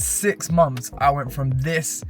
6 months, I went from this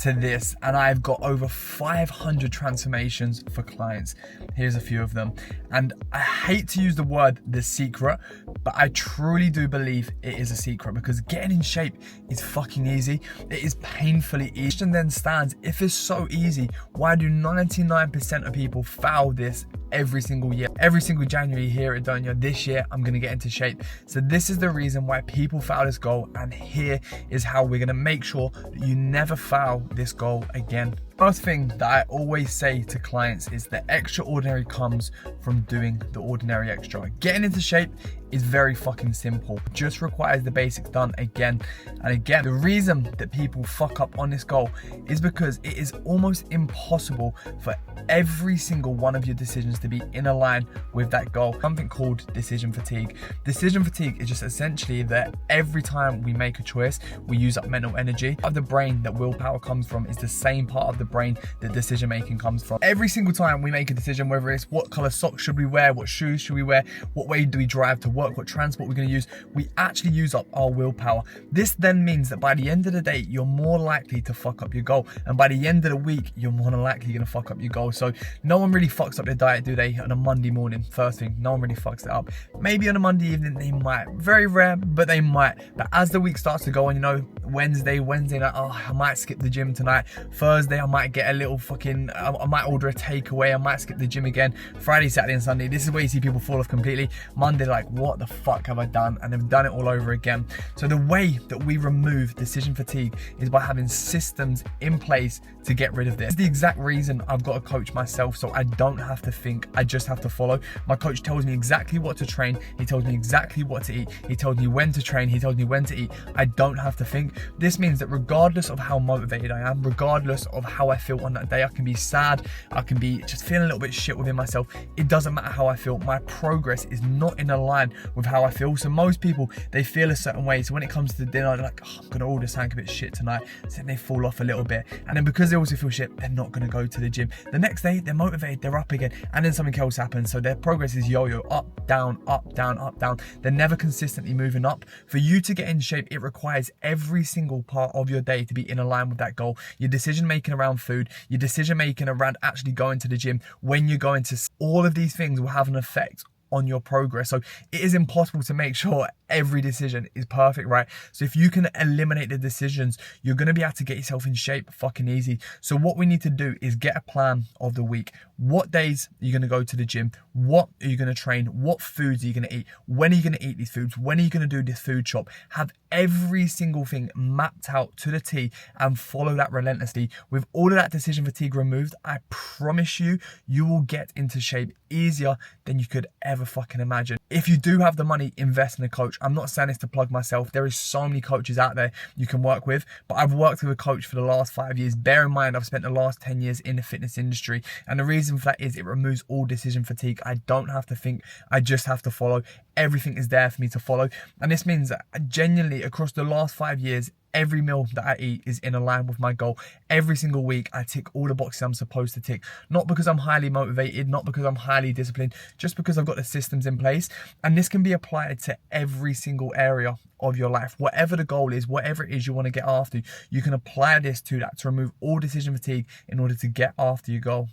to this, and I've got over 500 transformations for clients. Here's a few of them. And I hate to use the word the secret, but I truly do believe it is a secret, because getting in shape is fucking easy. It is painfully easy. And then stands, if it's so easy, why do 99% of people foul this every single year? Every single January you hear it, don't you? This year I'm gonna get into shape. So this is the reason why people foul this goal, and here is how we're gonna make sure that you never foul this goal again. First thing that I always say to clients is the extraordinary comes from doing the ordinary extra. Getting into shape is very fucking simple. It just requires the basics done again and again. The reason that people fuck up on this goal is because it is almost impossible for every single one of your decisions to be in a line with that goal. Something called decision fatigue. Decision fatigue is just essentially that every time we make a choice, we use up mental energy. Part of the brain that willpower comes from is the same part of the brain that decision making comes from. Every single time we make a decision, whether it's what color socks should we wear, what shoes should we wear, what way do we drive to work, what transport we're going to use, we actually use up our willpower. This then means that by the end of the day, you're more likely to fuck up your goal, and by the end of the week, you're more than likely going to fuck up your goal. So no one really fucks up their diet, do they, on a Monday morning? First thing, no one really fucks it up. Maybe on a Monday evening they might, very rare, but they might. But as the week starts to go on, you know, Wednesday night, oh, I might skip the gym tonight. Thursday, I might get a little fucking, I might order a takeaway, I might skip the gym again. Friday, Saturday and Sunday, this is where you see people fall off completely. Monday, like, what the fuck have I done? And they've done it all over again. So the way that we remove decision fatigue is by having systems in place to get rid of this. It's the exact reason I've got a coach myself, so I don't have to think, I just have to follow. My coach tells me exactly what to train, he tells me exactly what to eat, he tells me when to train, he tells me when to eat. I don't have to think. This means that regardless of how motivated I am, regardless of how I feel on that day, I can be sad, I can be just feeling a little bit shit within myself. It doesn't matter how I feel. My progress is not in a line with how I feel. So most people, they feel a certain way. So when it comes to dinner, they're like, oh, I'm gonna order something a bit shit tonight. So then they fall off a little bit. And then because they also feel shit, they're not gonna go to the gym. The next day, they're motivated, they're up again. And then something else happens. So their progress is yo-yo, up, down, up, down, up, down. They're never consistently moving up. For you to get in shape, it requires every single part of your day to be in a line with that goal. Your decision making around food, your decision making around actually going to the gym, when you're going to, all of these things will have an effect on your progress. So it is impossible to make sure every decision is perfect, right? So if you can eliminate the decisions, you're going to be able to get yourself in shape fucking easy. So what we need to do is get a plan of the week. What days are you going to go to the gym? What are you going to train? What foods are you going to eat? When are you going to eat these foods? When are you going to do this food shop? Have every single thing mapped out to the T and follow that relentlessly. With all of that decision fatigue removed, I promise you, you will get into shape easier than you could ever fucking imagine. If you do have the money, invest in a coach. I'm not saying this to plug myself. There is so many coaches out there you can work with, but I've worked with a coach for the last 5 years. Bear in mind, I've spent the last 10 years in the fitness industry. And the reason for that is it removes all decision fatigue. I don't have to think, I just have to follow. Everything is there for me to follow. And this means that genuinely across the last 5 years, every meal that I eat is in a line with my goal. Every single week, I tick all the boxes I'm supposed to tick. Not because I'm highly motivated, not because I'm highly disciplined, just because I've got the systems in place. And this can be applied to every single area of your life. Whatever the goal is, whatever it is you want to get after, you can apply this to that to remove all decision fatigue in order to get after your goal.